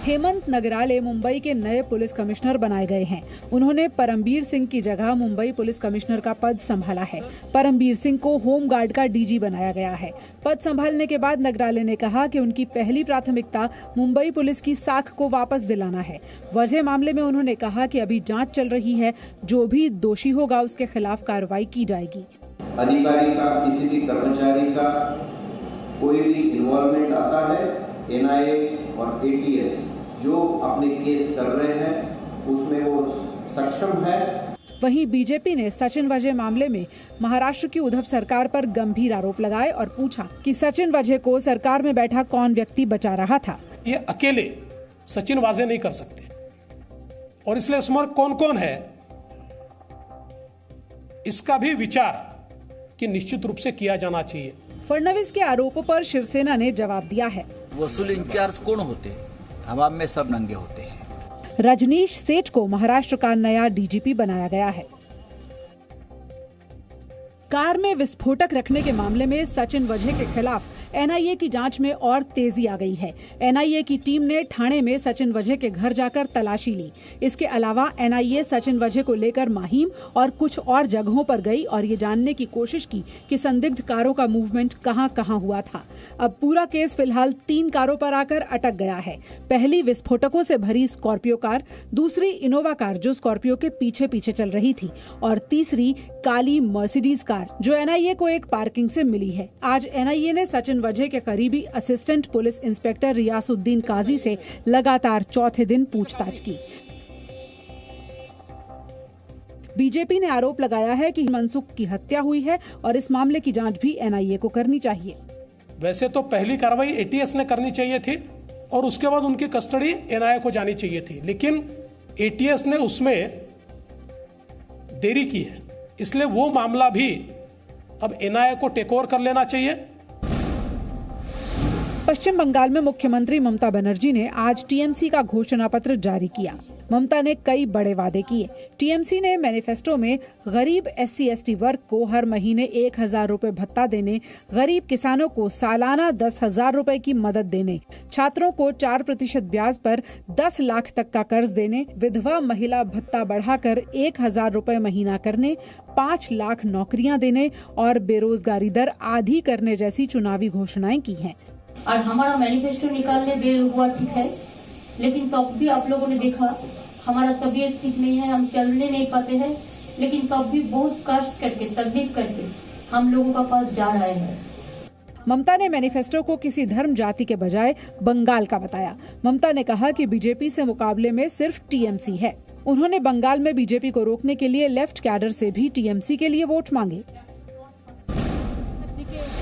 हेमंत नगराले मुंबई के नए police commissioner बनाए गए हैं। उन्होंने परमबीर सिंह की जगह मुंबई पुलिस कमिश्नर का पद संभाला है। परमबीर सिंह को होम गार्ड का डीजी बनाया गया है। पद संभालने के बाद नगराले ने कहा कि उनकी पहली प्राथमिकता मुंबई पुलिस की साख को वापस दिलाना है। वजह मामले में उन्होंने कहा कि अभी जांच चल रही है, जो भी दोषी होगा उसके खिलाफ कार्रवाई की जाएगी। अधिकारी का, किसी भी कर्मचारी का कोई भी इन्वॉल्वमेंट आता है, एनआईए और एटीएस जो अपने केस कर रहे हैं उसमें वो सक्षम है। वहीं बीजेपी ने सचिन वजह मामले में महाराष्ट्र की उद्धव सरकार पर गंभीर आरोप लगाए और पूछा कि सचिन वजह को सरकार में बैठा कौन व्यक्ति बचा रहा था। ये अकेले सचिन वाजे नहीं कर सकते और इसलिए उसमें कौन कौन है इसका भी विचार कि निश्चित रूप से किया जाना चाहिए। फडणवीस के आरोपों पर शिवसेना ने जवाब दिया है। वसूल इंचार्ज कौन होते हैं? हवा में सब नंगे होते हैं। रजनीश सेठ को महाराष्ट्र का नया डीजीपी बनाया गया है। कार में विस्फोटक रखने के मामले में सचिन वजह के खिलाफ एनआईए की जांच में और तेजी आ गई है। एनआईए की टीम ने ठाणे में सचिन वजह के घर जाकर तलाशी ली। इसके अलावा एनआईए सचिन वजह को लेकर माहिम और कुछ और जगहों पर गई और ये जानने की कोशिश की कि संदिग्ध कारों का मूवमेंट कहां-कहां हुआ था। अब पूरा केस फिलहाल 3 कारों पर आकर अटक गया है। पहली विस्फोटकों से भरी स्कॉर्पियो कार, दूसरी इनोवा कार जो स्कॉर्पियो के पीछे पीछे चल रही थी और तीसरी काली मर्सिडीज कार जो एनआईए को एक पार्किंग से मिली है। आज एनआईए ने सचिन वजह के करीबी असिस्टेंट पुलिस इंस्पेक्टर रियासुद्दीन काजी से लगातार चौथे दिन पूछताछ की। बीजेपी ने आरोप लगाया है कि मनसुख की हत्या हुई है और इस मामले की जांच भी एनआईए को करनी चाहिए। वैसे तो पहली कार्रवाई एटीएस ने करनी चाहिए थी और उसके बाद उनकी कस्टडी एनआईए को जानी चाहिए थी, लेकिन एटीएस ने उसमें देरी की है, इसलिए वो मामला भी अब एनआईए को टेक ओवर कर लेना चाहिए। पश्चिम बंगाल में मुख्यमंत्री ममता बनर्जी ने आज टीएमसी का घोषणा पत्र जारी किया। ममता ने कई बड़े वादे किए। टीएमसी ने मैनिफेस्टो में गरीब SC/ST वर्ग को हर महीने 1,000 रुपए भत्ता देने, गरीब किसानों को सालाना 10,000 रुपए की मदद देने, छात्रों को 4% ब्याज पर 10 लाख तक का कर्ज देने, विधवा महिला भत्ता बढ़ाकर 1,000 रुपए महीना करने, 5 लाख नौकरियां देने और बेरोजगारी दर आधी करने जैसी चुनावी घोषणाएं की हैं। आज हमारा मैनिफेस्टो निकालने देर हुआ, ठीक है, लेकिन तब भी आप लोगों ने देखा हमारा तबीयत ठीक नहीं है, हम चलने नहीं पाते हैं, लेकिन तब भी बहुत कष्ट करके, तकलीफ करके हम लोगों का पास जा रहे हैं। ममता ने मैनिफेस्टो को किसी धर्म जाति के बजाय बंगाल का बताया। ममता ने कहा कि बीजेपी से मुकाबले में सिर्फ टीएमसी है। उन्होंने बंगाल में बीजेपी को रोकने के लिए लेफ्ट कैडर से भी टीएमसी के लिए वोट मांगे।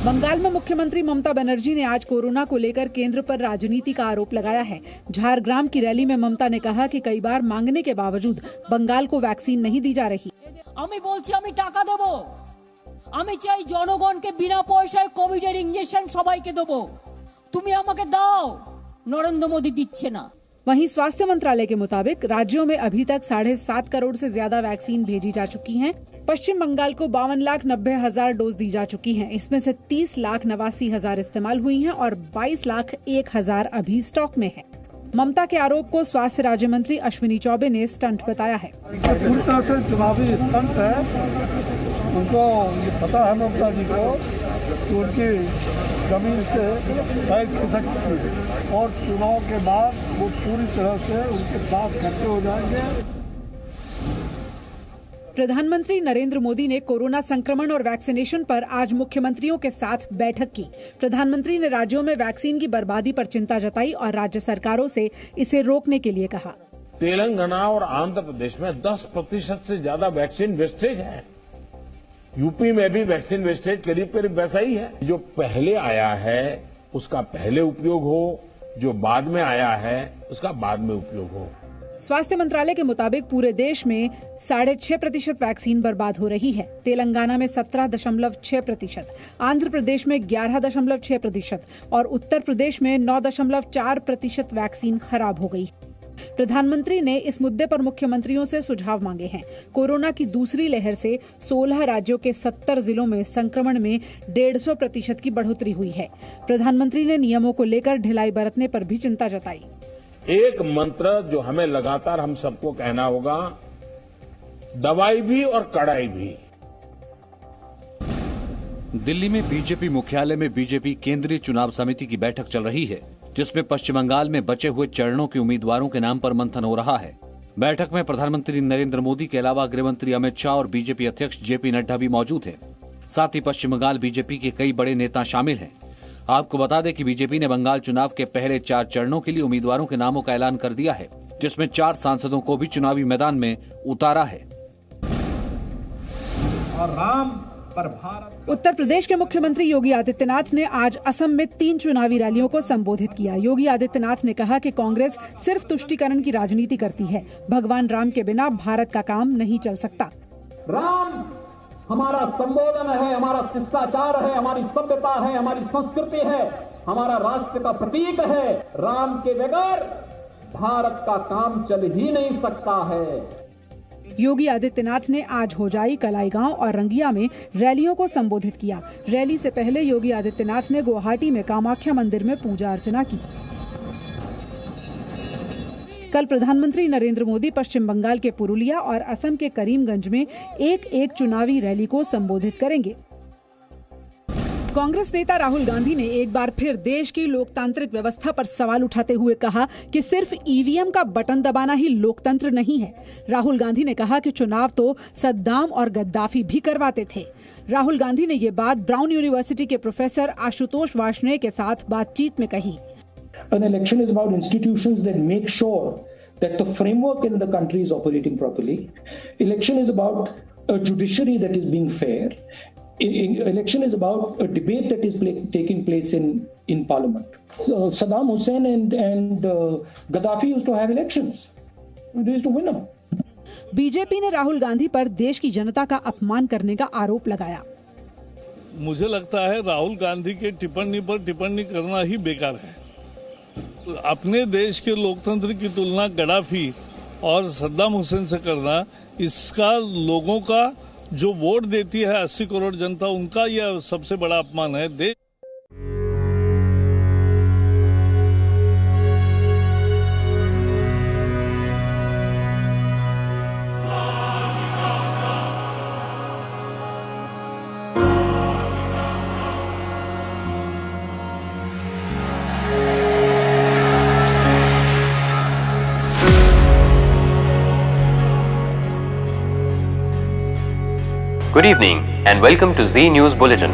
बंगाल में मुख्यमंत्री ममता बनर्जी ने आज कोरोना को लेकर केंद्र पर राजनीति का आरोप लगाया है। झारग्राम की रैली में ममता ने कहा कि कई बार मांगने के बावजूद बंगाल को वैक्सीन नहीं दी जा रही। আমি বলছি আমি টাকা দেব, আমি চাই জনগণকে বিনা পয়সায় কোভিডের ইনজেকশন সবাইকে দেব, তুমি আমাকে দাও। নরেন্দ্র মোदी দিচ্ছে না। वहीं स्वास्थ्य मंत्रालय के मुताबिक राज्यों में अभी तक 7.5 करोड़ से ज्यादा वैक्सीन भेजी जा चुकी हैं। पश्चिम बंगाल को 52,90,000 डोज दी जा चुकी हैं। इसमें से 30,89,000 इस्तेमाल हुई हैं और 22,01,000 अभी स्टॉक में है। ममता के आरोप को स्वास्थ्य राज्य मंत्री अश्विनी चौबे ने स्टंट बताया है। पूरी तरह से चुनावी स्टंट है। उनको ये पता है ममता जी को कि उनकी जमीन से पैर खिसक चुकी है और चुनाव के बाद वो पूरी तरह से उनके साथ खड़े हो जाएंगे। प्रधानमंत्री नरेंद्र मोदी ने कोरोना संक्रमण और वैक्सीनेशन पर आज मुख्यमंत्रियों के साथ बैठक की। प्रधानमंत्री ने राज्यों में वैक्सीन की बर्बादी पर चिंता जताई और राज्य सरकारों से इसे रोकने के लिए कहा। तेलंगाना और आंध्र प्रदेश में 10% से ज्यादा वैक्सीन वेस्टेज है। यूपी में भी वैक्सीन वेस्टेज करीब वैसा ही है। जो पहले आया है उसका पहले उपयोग हो, जो बाद में आया है उसका बाद में उपयोग हो। स्वास्थ्य मंत्रालय के मुताबिक पूरे देश में 6.5% वैक्सीन बर्बाद हो रही है। तेलंगाना में 17.6%, आंध्र प्रदेश में 11.6% और उत्तर प्रदेश में 9.4% वैक्सीन खराब हो गई। प्रधानमंत्री ने इस मुद्दे पर मुख्यमंत्रियों से सुझाव मांगे हैं। कोरोना की दूसरी लहर से 16 राज्यों के 70 जिलों में संक्रमण में 150% की बढ़ोतरी हुई है। प्रधानमंत्री ने नियमों को लेकर ढिलाई बरतने पर भी चिंता जताई। एक मंत्र जो हमें लगातार हम सबको कहना होगा, दवाई भी और कड़ाई भी। दिल्ली में बीजेपी मुख्यालय में बीजेपी केंद्रीय चुनाव समिति की बैठक चल रही है, जिसमें पश्चिम बंगाल में बचे हुए चरणों के उम्मीदवारों के नाम पर मंथन हो रहा है। बैठक में प्रधानमंत्री नरेंद्र मोदी के अलावा गृहमंत्री अमित शाह और बीजेपी अध्यक्ष जेपी नड्डा भी मौजूद हैं। साथ ही पश्चिम बंगाल बीजेपी के कई बड़े नेता शामिल हैं। आपको बता दें कि बीजेपी ने बंगाल चुनाव के पहले 4 चरणों के लिए उम्मीदवारों के नामों का ऐलान कर दिया है, जिसमें 4 सांसदों को भी चुनावी मैदान में उतारा है। उत्तर प्रदेश के मुख्यमंत्री योगी आदित्यनाथ ने आज असम में 3 चुनावी रैलियों को संबोधित किया। योगी आदित्यनाथ ने कहा कि कांग्रेस सिर्फ तुष्टीकरण की राजनीति करती है। भगवान राम के बिना भारत का काम नहीं चल सकता। राम हमारा संबोधन है, हमारा शिष्टाचार है, हमारी सभ्यता है, हमारी संस्कृति है, हमारा राष्ट्र का प्रतीक है। राम के बगैर भारत का काम चल ही नहीं सकता है। योगी आदित्यनाथ ने आज होजाई, कलाईगांव और रंगिया में रैलियों को संबोधित किया। रैली से पहले योगी आदित्यनाथ ने गुवाहाटी में कामाख्या मंदिर में पूजा अर्चना की। कल प्रधानमंत्री नरेंद्र मोदी पश्चिम बंगाल के पुरुलिया और असम के करीमगंज में एक चुनावी रैली को संबोधित करेंगे। कांग्रेस नेता राहुल गांधी ने एक बार फिर देश की लोकतांत्रिक व्यवस्था पर सवाल उठाते हुए कहा कि सिर्फ ईवीएम का बटन दबाना ही लोकतंत्र नहीं है। राहुल गांधी ने कहा कि चुनाव तो सद्दाम और गद्दाफी भी करवाते थे। राहुल गांधी ने ये बात ब्राउन यूनिवर्सिटी के प्रोफेसर आशुतोष वार्ष्णेय के साथ बातचीत में कही। An election is about institutions that make sure that the framework in the country is operating properly. Election is about a judiciary that is being fair. Election is about a debate that is taking place in parliament. So Saddam Hussein and Gaddafi used to have elections. They used to win them. BJP ने राहुल गांधी पर देश की जनता का अपमान करने का आरोप लगाया। मुझे लगता है राहुल गांधी के टिप्पणी पर टिप्पणी करना ही बेकार है। अपने देश के लोकतंत्र की तुलना गद्दाफी और सद्दाम हुसैन से करना, इसका लोगों का जो वोट देती है 80 करोड़ जनता, उनका यह सबसे बड़ा अपमान है। Good evening and welcome to Z News Bulletin.